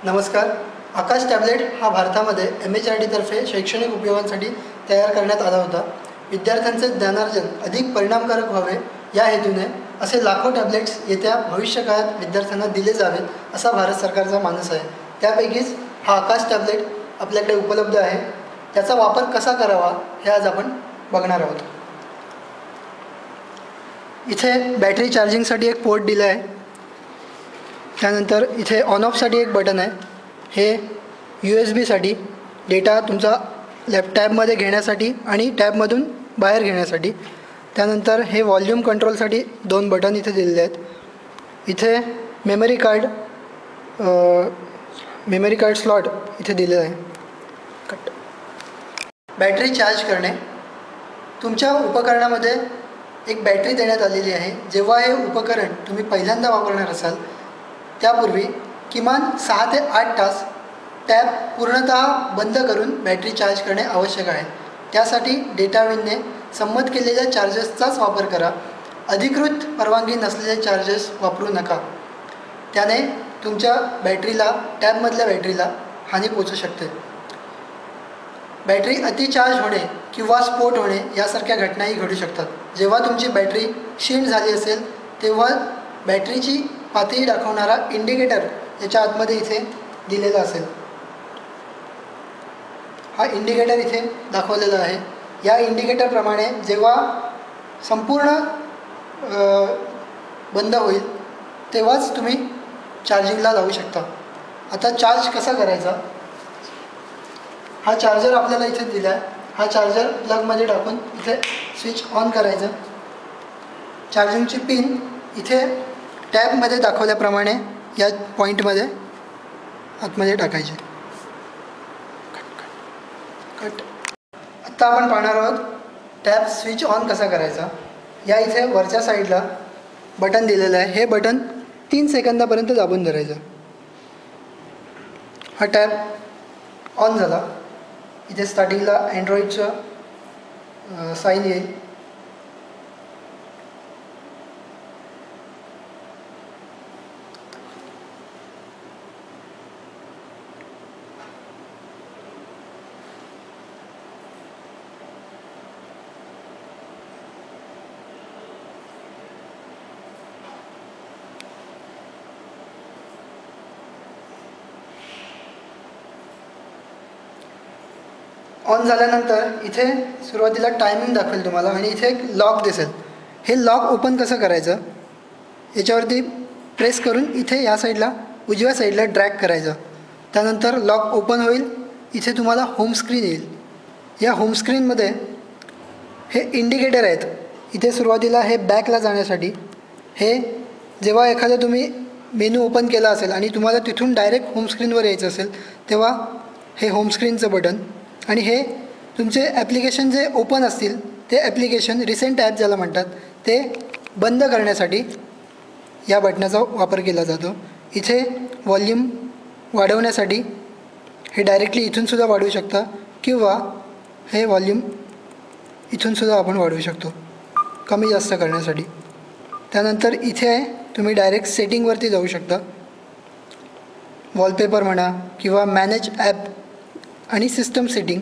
नमस्कार. आकाश टॅबलेट हा भारतामध्ये MHRD तर्फे शैक्षणिक उपयोगांसाठी तयार करण्यात आला होता. विद्यार्थ्यांचे ज्ञानार्जन अधिक परिणामकारक व्हावे या हेतूने असे लाखो टॅबलेट्स येत्या भविष्यकाळात विद्यार्थ्यांना दिले जावेत असा भारत सरकारचा मानस आहे. त्यापैकीच हा आकाश टॅबलेट आपल्याकडे उपलब्ध आहे. त्याचा वापर कसा करावा हे आज आपण बघणार आहोत. इथे बॅटरी चार्जिंगसाठी एक पोर्ट दिला आहे. त्यानंतर इथे ऑन ऑफसाठी एक बटन आहे. हे USB साठी डेटा तुमचा टॅबमध्ये घेण्यासाठी आणि टॅबमधून बाहेर घेण्यासाठी. त्यानंतर हे व्हॉल्यूम कंट्रोलसाठी 2 बटन इथे दिलेले आहेत. इथे मेमरी कार्ड स्लॉट इथे दिलेलं आहे. बॅटरी चार्ज करणे. तुमच्या उपकरणामध्ये एक बॅटरी देण्यात आलेली आहे. जेव्हा हे उपकरण तुम्ही पहिल्यांदा वापरणार असाल त्यापूर्वी किमान 6 ते 8 तास टॅब पूर्णतः बंद करून बॅटरी चार्ज करणे आवश्यक आहे. त्यासाठी डेटाविनने संमत केलेल्या चार्जर्सचाच वापर करा. अधिकृत परवानगी नसलेले चार्जर्स वापरू नका. त्याने तुमच्या टॅबमधल्या बॅटरीला हानी पोचू शकते. बॅटरी अतिचार्ज होणे किंवा स्फोट होणे यासारख्या घटनाही घडू शकतात. जेव्हा तुमची बॅटरी क्षीण झाली असेल तेव्हा बॅटरीची पातळी दाखवणारा इंडिकेटर याच्या आतमध्ये इथे दिलेला असेल. हा इंडिकेटर इथे दाखवलेला आहे. या इंडिकेटरप्रमाणे जेव्हा संपूर्ण बंद होईल तेव्हाच तुम्ही चार्जिंगला लावू शकता. आता चार्ज कसा करायचा. हा चार्जर आपल्याला इथे दिला आहे. हा चार्जर प्लगमध्ये टाकून इथे स्विच ऑन करायचं. चार्जिंगची पिन इथे टॅबमध्ये दाखवल्याप्रमाणे या पॉईंटमध्ये आतमध्ये टाकायचे. आत्ता आपण पाहणार आहोत टॅब स्विच ऑन कसा करायचा. या इथे वरच्या साईडला बटन दिलेलं आहे. हे बटन 3 सेकंदापर्यंत दाबून धरायचं. हा टॅब ऑन झाला. इथे स्टार्टिंगला अँड्रॉईडचं साईन येईल. ऑन झाल्यानंतर इथे सुरुवातीला टायमिंग दाखवेल तुम्हाला आणि इथे एक लॉक दिसेल. हे लॉक ओपन कसं करायचं. याच्यावरती प्रेस करून इथे या साईडला उजव्या साईडला ड्रॅग करायचं. त्यानंतर लॉक ओपन होईल. इथे तुम्हाला होम स्क्रीन येईल. या होम स्क्रीनमध्ये हे इंडिकेटर आहेत. इथे सुरुवातीला हे बॅकला जाण्यासाठी. हे जेव्हा एखादा तुम्ही मेनू ओपन केला असेल आणि तुम्हाला तिथून डायरेक्ट होम स्क्रीनवर यायचं असेल तेव्हा हे होम स्क्रीनचं बटन. आणि हे तुमचे ॲप्लिकेशन जे ओपन असतील ते ॲप्लिकेशन रिसेंट ॲप ज्याला म्हणतात ते बंद करण्यासाठी या बटनाचा वापर केला जातो. इथे व्हॉल्यूम वाढवण्यासाठी हे डायरेक्टली इथूनसुद्धा वाढवू शकता किंवा हे व्हॉल्यूम इथूनसुद्धा आपण वाढवू शकतो कमी जास्त करण्यासाठी. त्यानंतर इथे तुम्ही डायरेक्ट सेटिंगवरती जाऊ शकता. वॉलपेपर म्हणा किंवा मॅनेज ॲप आणि सिस्टम सेटिंग.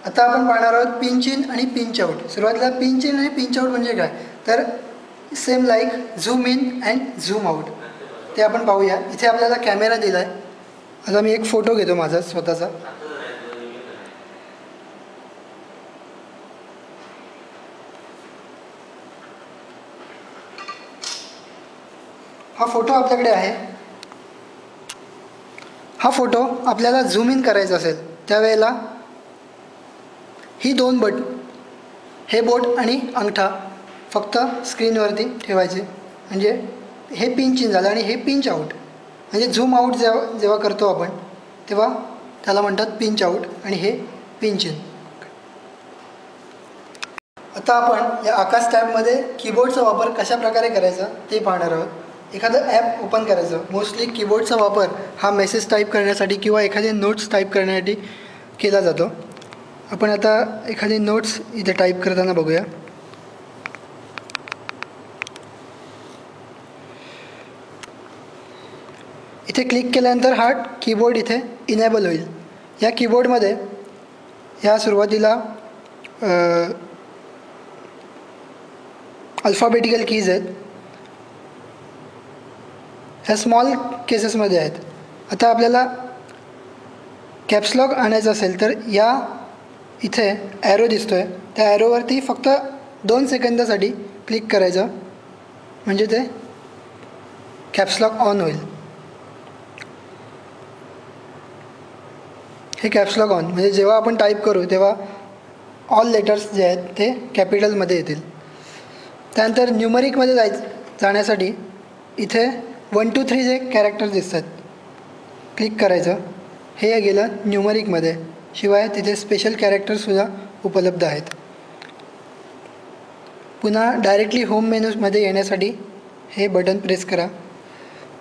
आता आपण पाहणार आहोत पिंच इन आणि पिंच आउट. सुरुवातीला पिंच इन आणि पिंच आउट म्हणजे काय तर same like zoom in and zoom out. ते आपण पाहूया. इथे आपल्याला कॅमेरा दिला आहे. आता मी एक फोटो घेतो माझा स्वतःचा. हा फोटो आपल्याकडे आहे. हा फोटो आपल्याला झूम इन करायचा असेल त्यावेळेला ही 2 बोट हे बोट आणि अंगठा फक्त स्क्रीनवरती ठेवायचे म्हणजे हे पिंच इन झालं आणि हे पिंच आऊट. म्हणजे झूम आऊट जेव्हा करतो आपण तेव्हा त्याला म्हणतात पिंच आऊट आणि हे पिंच इन. आता आपण या आकाश टॅबमध्ये कीबोर्डचा वापर कशा प्रकारे करायचा ते पाहणार आहोत. एखादं ॲप ओपन करायचं. मोस्टली कीबोर्डचा वापर हा मेसेज टाईप करण्यासाठी किंवा एखादे नोट्स टाईप करण्यासाठी केला जातो. आपण आता एखादी नोट्स इथे टाईप करताना बघूया. इथे क्लिक केल्यानंतर हा कीबोर्ड इथे इनेबल होईल. या कीबोर्डमध्ये ह्या सुरुवातीला अल्फाबेटिकल कीज आहेत, ह्या स्मॉल केसेसमध्ये आहेत. आता आपल्याला कॅप्सलॉक आणायचं असेल तर या इथे ॲरो दिसतो आहे, त्या ॲरोवरती फक्त 2 सेकंदासाठी क्लिक करायचं, म्हणजे ते कॅप्सलॉक ऑन होईल. हे कॅप्सलॉक ऑन म्हणजे जेव्हा आपण टाईप करू तेव्हा ऑल लेटर्स जे आहेत ते कॅपिटलमध्ये येतील. त्यानंतर न्यूमरिकमध्ये जाण्यासाठी इथे 1 2 3 जे कॅरेक्टर्स दिसतात क्लिक करायचं, हे गेलं न्यूमरिकमध्ये. शिवाय तिथे स्पेशल कॅरेक्टर्ससुद्धा उपलब्ध आहेत. पुन्हा डायरेक्टली होम मेनूमध्ये येण्यासाठी हे बटन प्रेस करा.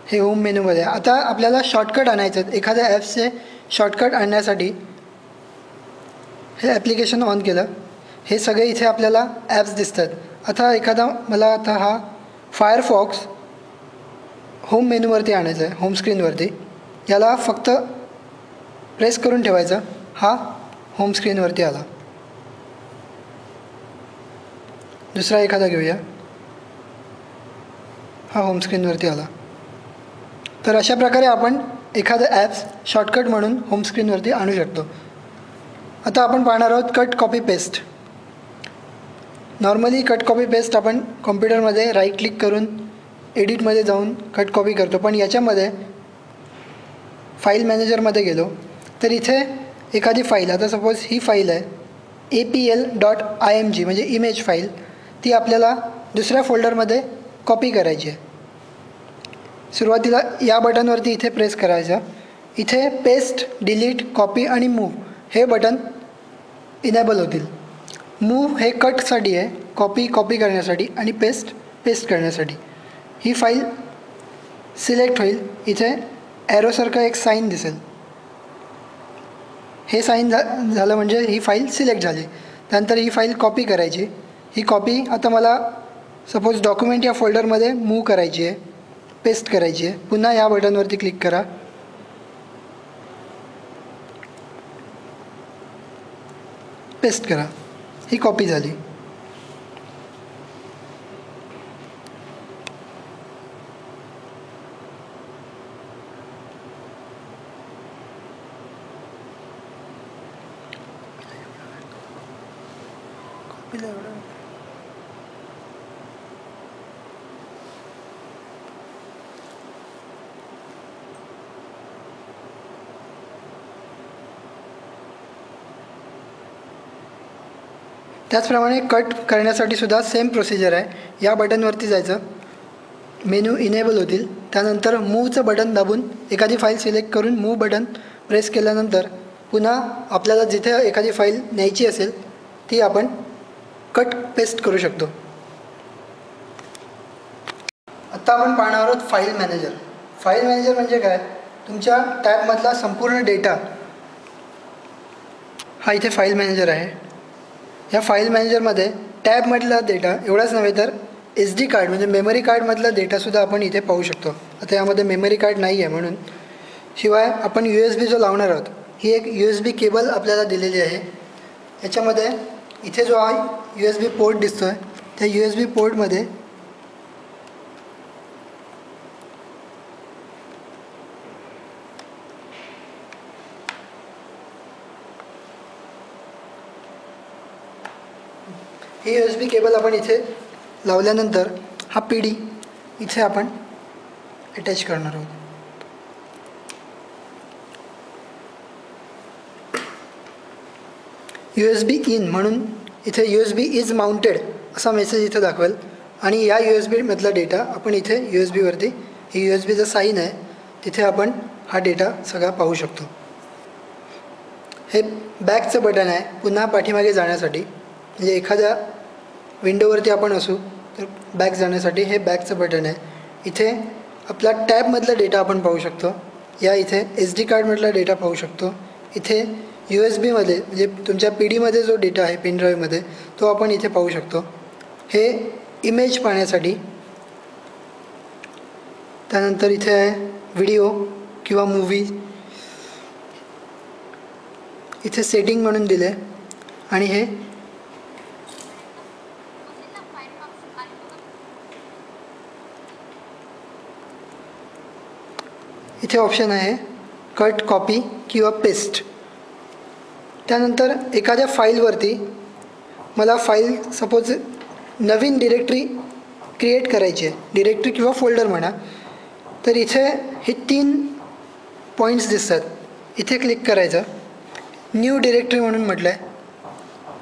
हे होम मेनूमध्ये. आता आपल्याला शॉर्टकट आणायचं आहेत. एखाद्या ॲप्सचे शॉर्टकट आणण्यासाठी हे ॲप्लिकेशन ऑन केलं, हे सगळे इथे आपल्याला ॲप्स दिसतात. आता मला हा फायरफॉक्स होम मेनूवरती आणायचं आहे, होम स्क्रीनवरती. याला फक्त प्रेस करून ठेवायचं, हा होम स्क्रीनवरती आला. दुसरा एखादा घेऊया, हा होम स्क्रीनवरती आला. तर अशा प्रकारे आपण एखादं ॲप्स शॉर्टकट म्हणून होम स्क्रीनवरती आणू शकतो. आता आपण पाहणार आहोत cut copy paste. Normally cut copy paste आपण कॉम्प्युटरमध्ये राईट क्लिक करून एडिटमध्ये जाऊन कट कॉपी करतो, पण याच्यामध्ये फाईल मॅनेजरमध्ये गेलो तर इथे एखादी फाईल, आता सपोज ही फाईल आहे apl.img म्हणजे इमेज फाईल, ती आपल्याला दुसऱ्या फोल्डरमध्ये कॉपी करायची आहे. सुरुवातीला या बटनवरती इथे प्रेस करायचं. इथे पेस्ट, डिलीट, कॉपी आणि मूव हे बटन इनेबल होतील. मूव हे कटसाठी आहे, कॉपी करण्यासाठी, आणि पेस्ट करण्यासाठी. ही फाईल सिलेक्ट होईल. इथे ॲरोसारखं एक साईन दिसेल, हे साईन झालं म्हणजे ही फाईल सिलेक्ट झाली. त्यानंतर ही फाईल कॉपी करायची. ही कॉपी आता मला सपोज डॉक्युमेंट या फोल्डरमध्ये मूव करायची आहे, पेस्ट करायची आहे. पुन्हा या बटनवरती क्लिक करा, पेस्ट करा. ही कॉपी झाली. त्याचप्रमाणे कट करण्यासाठी सुद्धा सेम प्रोसिजर आहे. या बटनवरती जायचं, मेनू इनेबल होतील. त्यानंतर मूवचं बटन दाबून एखादी फाईल सिलेक्ट करून मूव बटन प्रेस केल्यानंतर पुन्हा आपल्याला जिथे एखादी फाईल न्यायची असेल ती आपण कट पेस्ट करू शकतो. आत्ता आपण पाहणार आहोत फाईल मॅनेजर. फाईल मॅनेजर म्हणजे काय? तुमच्या टॅबमधला संपूर्ण डेटा हा इथे फाईल मॅनेजर आहे. या फाईल मॅनेजरमध्ये टॅबमधला डेटा एवढाच नव्हे तर SD कार्ड म्हणजे मेमरी कार्डमधला डेटासुद्धा आपण इथे पाहू शकतो. आता यामध्ये मेमरी कार्ड नाही आहे म्हणून. शिवाय आपण USB जो लावणार आहोत, ही एक USB केबल आपल्याला दिलेली आहे. याच्यामध्ये इथे जो हा USB पोर्ट दिसतो आहे, त्या USB पोर्टमध्ये ही USB केबल आपण इथे लावल्यानंतर हा PD इथे आपण अटॅच करणार आहोत. USB इन म्हणून इथे USB इज माउंटेड असा मेसेज इथे दाखवेल. आणि या USB मधला डेटा आपण इथे USBवरती, ही USBचं साईन आहे, तिथे आपण हा डेटा सगळा पाहू शकतो. हे बॅकचं बटन आहे पुन्हा पाठीमागे जाण्यासाठी. म्हणजे एखाद्या विंडोवरती आपण असू तर बॅक जाण्यासाठी हे बॅकचं बटन आहे. इथे आपला टॅबमधला डेटा आपण पाहू शकतो. या इथे SD कार्डमधला डेटा पाहू शकतो. इथे USBमध्ये म्हणजे तुमच्या PDमध्ये जो डेटा आहे पेनड्राईव्हमध्ये तो आपण इथे पाहू शकतो. हे इमेज पाहण्यासाठी. त्यानंतर इथे आहे व्हिडिओ किंवा मूवी इथे सेटिंग म्हणून दिले आणि हे इथे ऑप्शन आहे कट, कॉपी किंवा पेस्ट. त्यानंतर एखाद्या फाईलवरती मला फाईल सपोज नवीन डिरेक्टरी क्रिएट करायची आहे, डिरेक्टरी किंवा फोल्डर म्हणा, तर इथे हे 3 पॉईंट्स दिसतात. इथे क्लिक करायचं, न्यू डिरेक्टरी म्हणून म्हटलं आहे,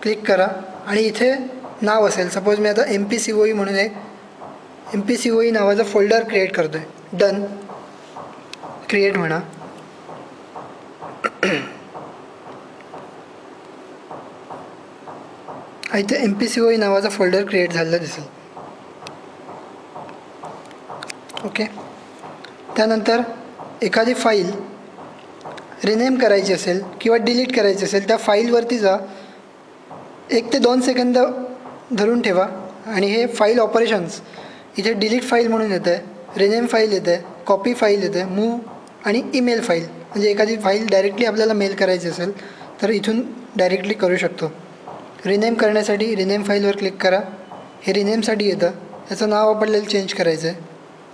क्लिक करा आणि इथे नाव असेल. सपोज मी आता MPCOE म्हणून एक MPCOE नावाचं फोल्डर क्रिएट करतो आहे. डन, क्रिएट म्हणा. इथे MPCOE नावाचा फोल्डर क्रिएट झालेला दिसेल. ओके. त्यानंतर एखादी फाईल रिनेम करायची असेल किंवा डिलीट करायची असेल, त्या फाईलवरती जा, 1 ते 2 सेकंद धरून ठेवा आणि हे फाईल ऑपरेशन्स इथे डिलीट फाईल म्हणून येतं आहे, रिनेम फाईल येतं आहे, कॉपी फाईल येतं आहे, मूव आणि ईमेल फाईल. म्हणजे एखादी फाईल डायरेक्टली आपल्याला मेल करायची असेल तर इथून डायरेक्टली करू शकतो. रिनेम करण्यासाठी रिनेम फाईलवर क्लिक करा. हे रिनेमसाठी येतं, त्याचं नाव आपल्याला चेंज करायचं आहे.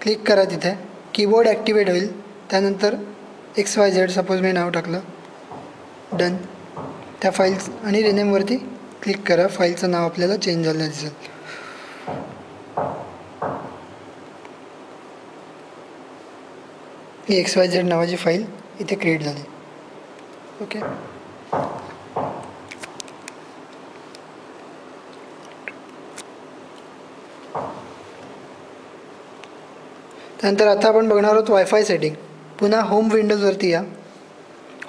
क्लिक करा तिथे, कीबोर्ड ॲक्टिवेट होईल. त्यानंतर XYZ सपोज मी नाव टाकलं. डन. त्या फाईल्स आणि रिनेमवरती क्लिक करा. फाईलचं नाव आपल्याला चेंज झालं दिसेल. ही XYZ नावाची फाईल इथे क्रिएट झाली. ओके. त्यानंतर आता आपण बघणार आहोत वायफाय सेटिंग. पुन्हा होम विंडोजवरती या.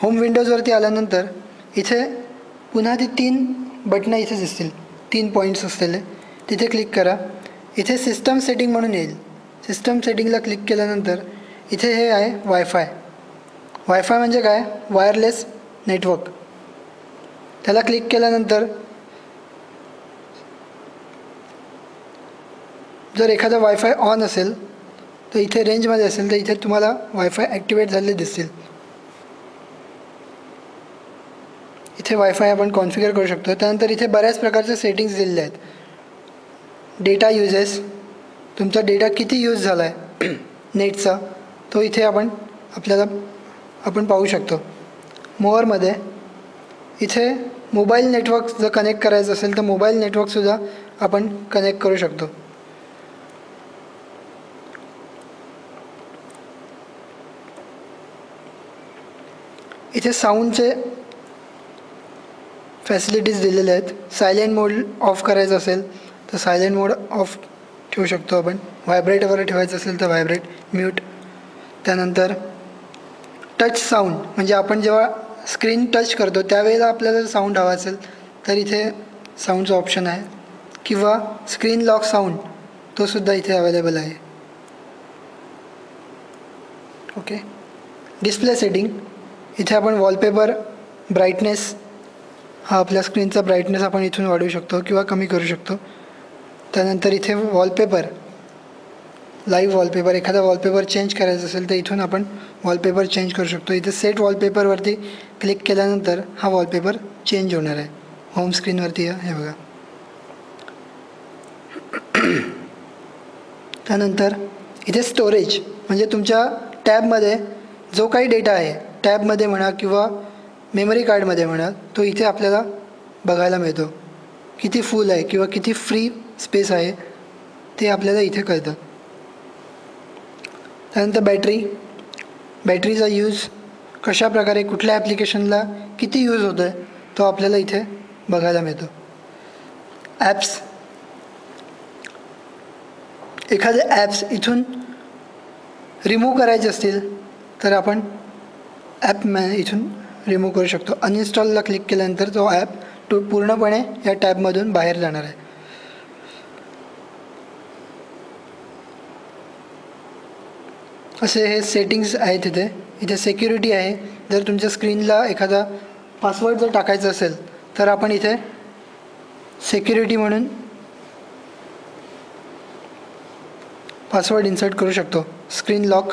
होम विंडोजवरती आल्यानंतर इथे पुन्हा ती 3 बटणं इथे दिसतील, 3 पॉईंट्स असलेले. तिथे क्लिक करा. इथे सिस्टम सेटिंग म्हणून येईल. सिस्टम सेटिंगला क्लिक केल्यानंतर इथे हे आहे वायफाय. वायफाय म्हणजे काय? Wireless network. त्याला क्लिक केल्यानंतर जर एखादा वायफाय ऑन असेल तर इथे रेंजमध्ये असेल तर इथे तुम्हाला वायफाय ॲक्टिवेट झालेले दिसतील. इथे वायफाय आपण कॉन्फिगर करू शकतो. त्यानंतर इथे बऱ्याच प्रकारच्या सेटिंग्स दिलेल्या आहेत. डेटा युजेस, तुमचा डेटा किती यूज झाला आहे नेटचा, तो इथे आपण पाहू शकतो. मोअरमध्ये इथे मोबाईल नेटवर्क जर कनेक्ट करायचं असेल तर मोबाईल नेटवर्कसुद्धा आपण कनेक्ट करू शकतो. इथे साऊंडचे फॅसिलिटीज दिलेले आहेत. सायलेंट मोड ऑफ करायचं असेल तर सायलेंट मोड ऑफ ठेवू शकतो आपण. व्हायब्रेटवर ठेवायचं असेल तर व्हायब्रेट, म्यूट. त्यानंतर टच साऊंड म्हणजे आपण जेव्हा स्क्रीन टच करतो त्यावेळेला आपल्याला साऊंड हवा असेल तर इथे साऊंडचं ऑप्शन आहे. किंवा स्क्रीन लॉक साऊंड तोसुद्धा इथे अवेलेबल आहे. ओके. डिस्प्ले सेटिंग, इथे आपण वॉलपेपर ब्राईटनेस, हा आपल्या स्क्रीनचा ब्राईटनेस आपण इथून वाढवू शकतो किंवा कमी करू शकतो. त्यानंतर इथे वॉलपेपर, लाईव्ह वॉलपेपर, एखादा वॉलपेपर चेंज करायचा असेल तर इथून आपण वॉलपेपर चेंज करू शकतो. इथे सेट वॉलपेपरवरती क्लिक केल्यानंतर हा वॉलपेपर चेंज होणार आहे. होम स्क्रीनवरती या, हे बघा. त्यानंतर इथे स्टोरेज म्हणजे तुमच्या टॅबमध्ये जो काही डेटा आहे, टॅबमध्ये म्हणा किंवा मेमरी कार्डमध्ये म्हणा, तो इथे आपल्याला बघायला मिळतो. किती फुल आहे किंवा किती फ्री स्पेस आहे ते आपल्याला इथे कळतं. त्यानंतर बॅटरीचा यूज कशा प्रकारे कुठल्या ॲप्लिकेशनला किती यूज होतो आहे तो आपल्याला इथे बघायला मिळतो. ॲप्स, एखादे ॲप्स इथून रिमूव्ह करायचे असतील तर आपण ॲप इथून रिमूव्ह करू शकतो. अनइन्स्टॉलला क्लिक केल्यानंतर तो ॲप पूर्णपणे या टॅबमधून बाहेर जाणार आहे. असे हे सेटिंग्स आहेत. इथे सिक्युरिटी आहे. जर तुमच्या स्क्रीनला एखादा पासवर्ड जर टाकायचा असेल तर आपण इथे सिक्युरिटी म्हणून पासवर्ड इन्सर्ट करू शकतो. स्क्रीन लॉक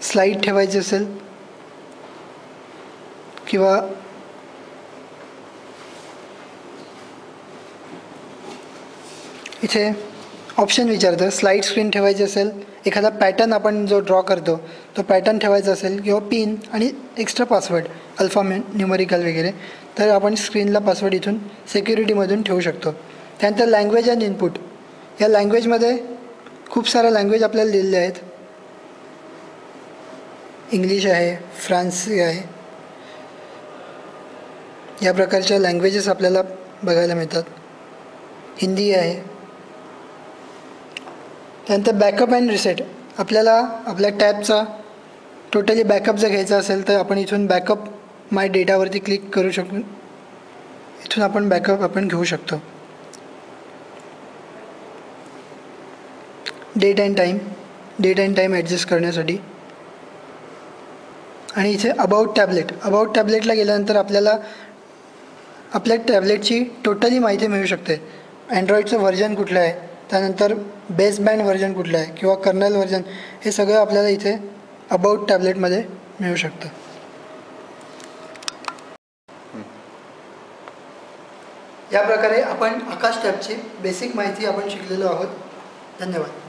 स्लाईड ठेवायची असेल किंवा इथे ऑप्शन विचारतं. स्लाईड स्क्रीन ठेवायची असेल, एखादा पॅटर्न आपण जो ड्रॉ करतो तो पॅटर्न ठेवायचा असेल किंवा पिन आणि एक्स्ट्रा पासवर्ड अल्फा न्यूमरिकल वगैरे, तर आपण स्क्रीनला पासवर्ड इथून सिक्युरिटीमधून ठेवू शकतो. त्यानंतर लँग्वेज अँड इनपुट. या लँग्वेजमध्ये खूप साऱ्या लँग्वेज आपल्याला दिलेल्या आहेत. इंग्लिश आहे, फ्रान्सी आहे, या प्रकारच्या लँग्वेजेस आपल्याला बघायला मिळतात. हिंदी आहे. त्यानंतर बॅकअप अँड रिसेट. आपल्याला आपल्या टॅबचा टोटली बॅकअप जर घ्यायचा असेल तर आपण इथून बॅकअप माय डेटावरती क्लिक करू शकतो. इथून आपण बॅकअप आपण घेऊ शकतो. डेट अँड टाईम ॲडजस्ट करण्यासाठी. आणि इथे अबाउट टॅबलेटला गेल्यानंतर आपल्याला आपल्या टॅबलेटची टोटली माहिती मिळू शकते. अँड्रॉईडचं व्हर्जन कुठलं आहे, त्यानंतर बेस बँड व्हर्जन कुठलं आहे किंवा कर्नल व्हर्जन, हे सगळं आपल्याला इथे अबाउट टॅबलेटमध्ये मिळू शकतं. या प्रकारे आपण आकाश टॅबची बेसिक माहिती आपण शिकलेलो आहोत. धन्यवाद.